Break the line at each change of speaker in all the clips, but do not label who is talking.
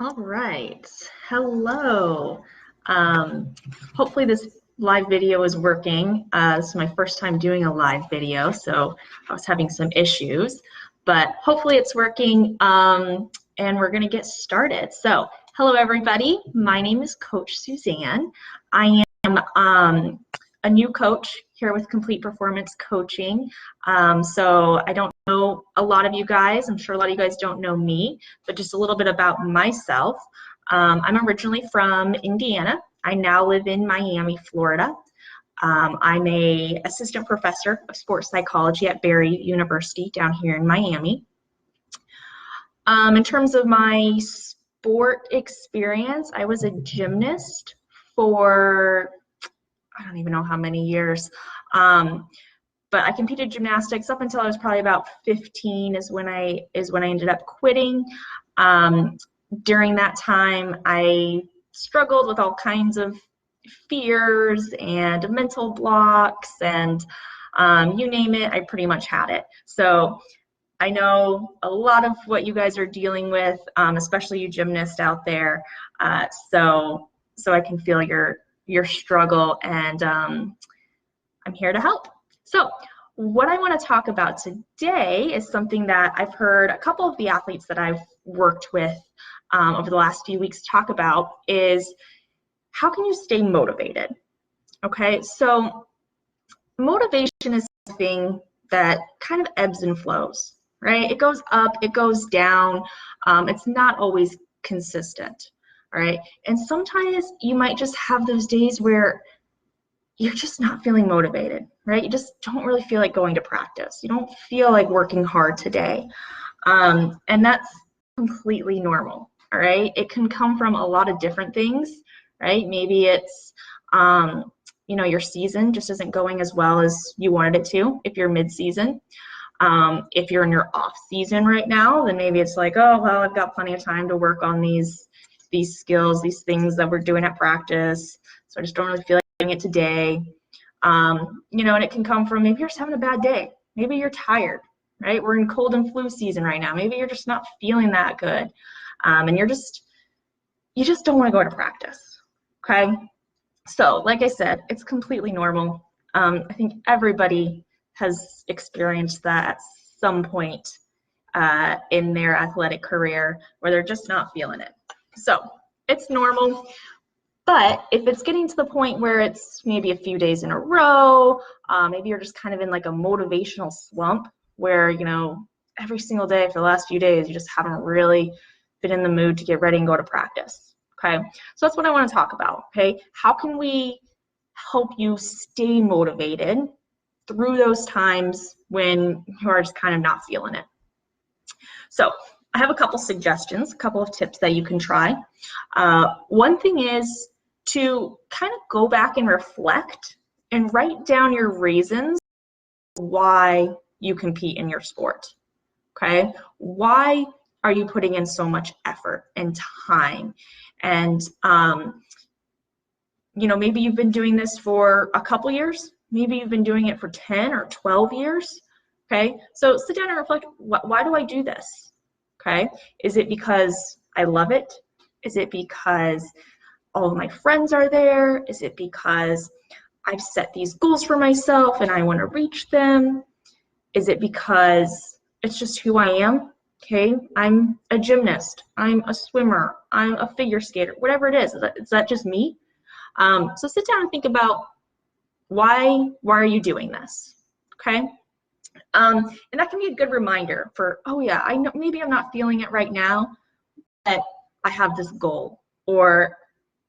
All right. Hello. Hopefully this live video is working. This is my first time doing a live video, so I was having some issues, but hopefully it's working, and we're going to get started. So, hello everybody. My name is Coach Suzanne. I am a new coach here with Complete Performance Coaching. So I don't know a lot of you guys. I'm sure a lot of you guys don't know me, but just a little bit about myself. I'm originally from Indiana. I now live in Miami, Florida. I'm an assistant professor of sports psychology at Barry University down here in Miami. In terms of my sport experience, I was a gymnast for I don't even know how many years. But I competed gymnastics up until I was probably about 15 is when I ended up quitting. During that time, I struggled with all kinds of fears and mental blocks and you name it, I pretty much had it. So I know a lot of what you guys are dealing with, especially you gymnasts out there. So I can feel your struggle, and I'm here to help. So what I want to talk about today is something that I've heard a couple of the athletes that I've worked with over the last few weeks talk about is how can you stay motivated? Okay, so motivation is something that kind of ebbs and flows, right? It goes up, it goes down. It's not always consistent. All right, and sometimes you might just have those days where you're just not feeling motivated, right? You just don't really feel like going to practice. You don't feel like working hard today. And that's completely normal, all right? It can come from a lot of different things, right? Maybe it's, your season just isn't going as well as you wanted it to if you're mid-season. If you're in your off season right now, then maybe it's like, oh, well, I've got plenty of time to work on these skills, these things that we're doing at practice. So I just don't really feel like doing it today. And it can come from maybe you're just having a bad day. Maybe you're tired, right? We're in cold and flu season right now. Maybe you're just not feeling that good. And you just don't want to go to practice, okay? So like I said, it's completely normal. I think everybody has experienced that at some point in their athletic career where they're just not feeling it. So it's normal, but if it's getting to the point where it's maybe a few days in a row, maybe you're just kind of in like a motivational slump where, every single day for the last few days, you just haven't really been in the mood to get ready and go to practice, okay? So that's what I want to talk about, okay? How can we help you stay motivated through those times when you are just kind of not feeling it? So I have a couple suggestions, a couple of tips that you can try. One thing is to kind of go back and reflect and write down your reasons why you compete in your sport, okay? Why are you putting in so much effort and time? And, maybe you've been doing this for a couple years. Maybe you've been doing it for 10 or 12 years, okay? So sit down and reflect, why do I do this? Okay, is it because I love it? Is it because all of my friends are there? Is it because I've set these goals for myself and I want to reach them? Is it because it's just who I am? Okay, I'm a gymnast, I'm a swimmer, I'm a figure skater, whatever it is that just me? So sit down and think about why are you doing this? Okay. And that can be a good reminder for, oh yeah, I know maybe I'm not feeling it right now, but I have this goal, or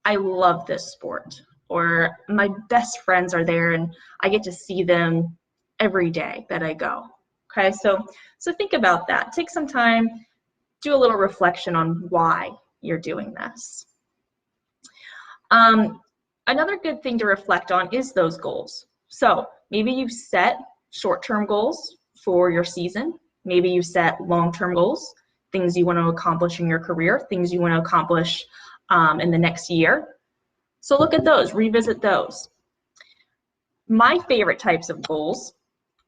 I love this sport, or my best friends are there and I get to see them every day that I go. Okay, so think about that. Take some time, do a little reflection on why you're doing this. Another good thing to reflect on is those goals. So maybe you've set short-term goals for your season. Maybe you set long-term goals, things you want to accomplish in your career, things you want to accomplish in the next year. So look at those, revisit those. My favorite types of goals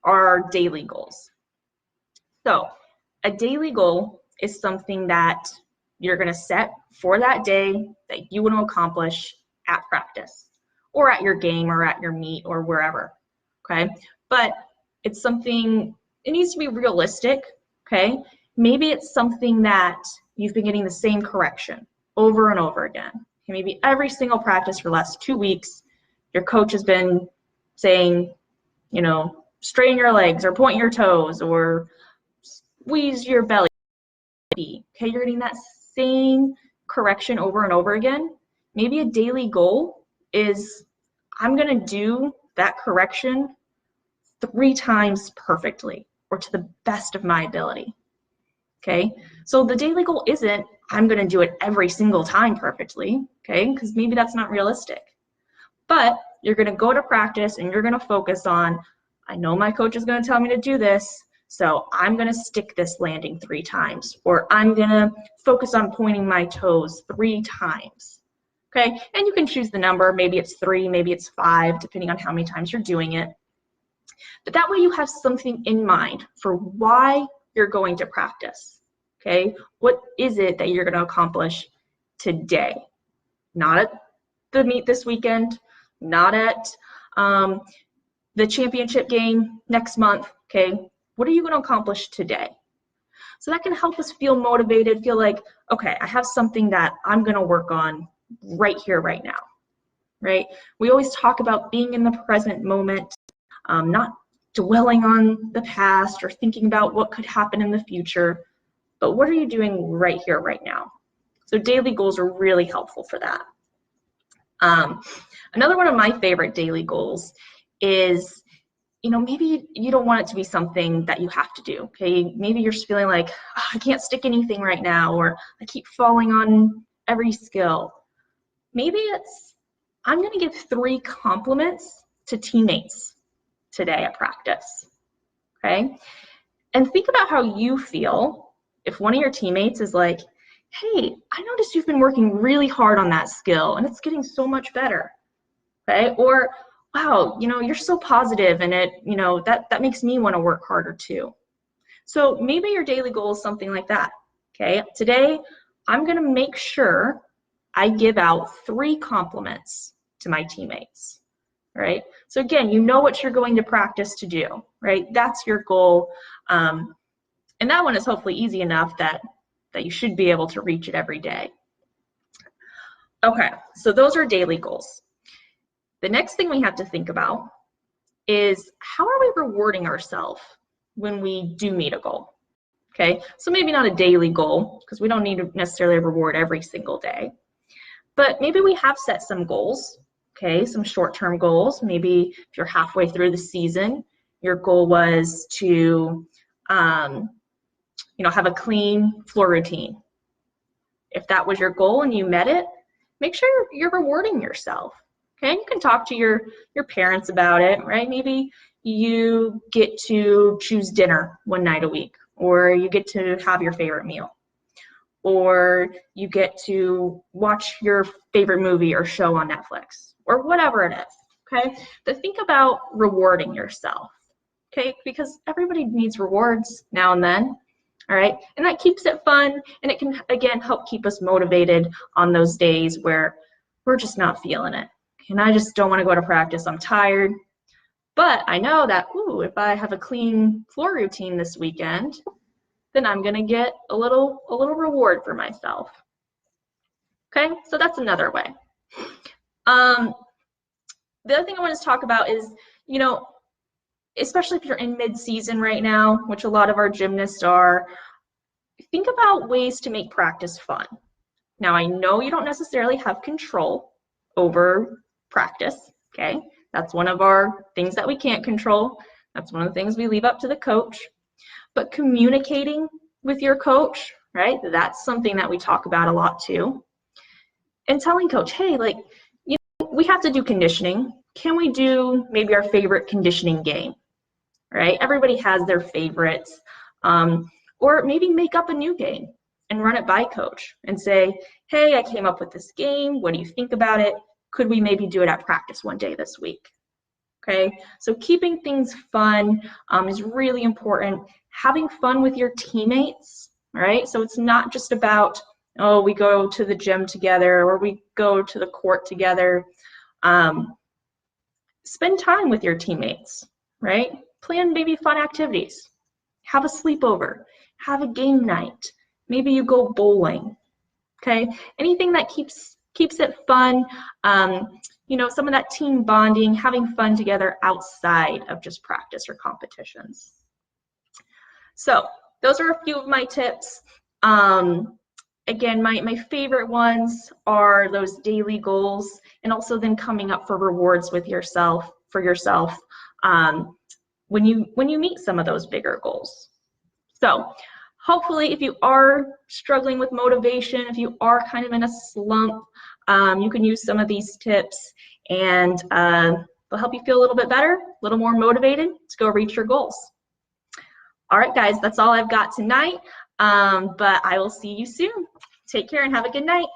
are daily goals. So a daily goal is something that you're going to set for that day that you want to accomplish at practice or at your game or at your meet or wherever, okay? But it's something, it needs to be realistic, okay? Maybe it's something that you've been getting the same correction over and over again. Okay, maybe every single practice for the last 2 weeks, your coach has been saying, you know, straighten your legs or point your toes or squeeze your belly. Okay, you're getting that same correction over and over again. Maybe a daily goal is I'm going to do that correction 3 times perfectly or to the best of my ability. Okay, so the daily goal isn't I'm going to do it every single time perfectly, okay, because maybe that's not realistic. But you're going to go to practice and you're going to focus on, I know my coach is going to tell me to do this, so I'm going to stick this landing 3 times, or I'm going to focus on pointing my toes 3 times. Okay, and you can choose the number, maybe it's 3, maybe it's 5, depending on how many times you're doing it. But that way you have something in mind for why you're going to practice. Okay, what is it that you're going to accomplish today? Not at the meet this weekend, not at the championship game next month, okay? What are you going to accomplish today? So that can help us feel motivated, feel like, okay, I have something that I'm going to work on right here, right now, right? We always talk about being in the present moment, not dwelling on the past or thinking about what could happen in the future, but what are you doing right here, right now? So daily goals are really helpful for that. Another one of my favorite daily goals is, you know, maybe you don't want it to be something that you have to do, okay? Maybe you're just feeling like, oh, I can't stick anything right now, or I keep falling on every skill. Maybe it's, I'm gonna give 3 compliments to teammates today at practice, okay? And think about how you feel if one of your teammates is like, hey, I noticed you've been working really hard on that skill and it's getting so much better, okay? Or, wow, you know, you're so positive and it, you know, that makes me want to work harder too. So maybe your daily goal is something like that, okay? Today, I'm gonna make sure I give out 3 compliments to my teammates, right? So again, you know what you're going to practice to do, right? That's your goal. And that one is hopefully easy enough that you should be able to reach it every day. Okay, so those are daily goals. The next thing we have to think about is how are we rewarding ourselves when we do meet a goal? Okay, so maybe not a daily goal because we don't need to necessarily reward every single day, but maybe we have set some goals, okay, some short-term goals. Maybe if you're halfway through the season, your goal was to you know, have a clean floor routine. If that was your goal and you met it, make sure you're rewarding yourself. Okay, you can talk to your parents about it, right? Maybe you get to choose dinner one night a week, or you get to have your favorite meal, or you get to watch your favorite movie or show on Netflix, or whatever it is, okay? But think about rewarding yourself, okay? Because everybody needs rewards now and then, all right? And that keeps it fun, and it can, again, help keep us motivated on those days where we're just not feeling it. And I just don't want to go to practice, I'm tired. But I know that, ooh, if I have a clean floor routine this weekend, then I'm gonna get a little reward for myself. Okay, so that's another way. The other thing I want to talk about is, you know, especially if you're in mid-season right now, which a lot of our gymnasts are, think about ways to make practice fun. Now, I know you don't necessarily have control over practice, okay? That's one of our things that we can't control. That's one of the things we leave up to the coach. But communicating with your coach, right? That's something that we talk about a lot too. And telling coach, hey, like, you know, we have to do conditioning. Can we do maybe our favorite conditioning game, right? Everybody has their favorites. Or maybe make up a new game and run it by coach and say, hey, I came up with this game. What do you think about it? Could we maybe do it at practice one day this week? Okay, so keeping things fun is really important. Having fun with your teammates, right? So it's not just about Oh, we go to the gym together, or we go to the court together. Spend time with your teammates, right? Plan maybe fun activities. Have a sleepover. Have a game night. Maybe you go bowling. Okay, anything that keeps it fun. You know, some of that team bonding, having fun together outside of just practice or competitions. So those are a few of my tips. Again, my favorite ones are those daily goals, and also then coming up for rewards with yourself when you meet some of those bigger goals. So hopefully, if you are struggling with motivation, if you are kind of in a slump, you can use some of these tips, and they'll help you feel a little bit better, a little more motivated to go reach your goals. All right, guys, that's all I've got tonight, but I will see you soon. Take care and have a good night.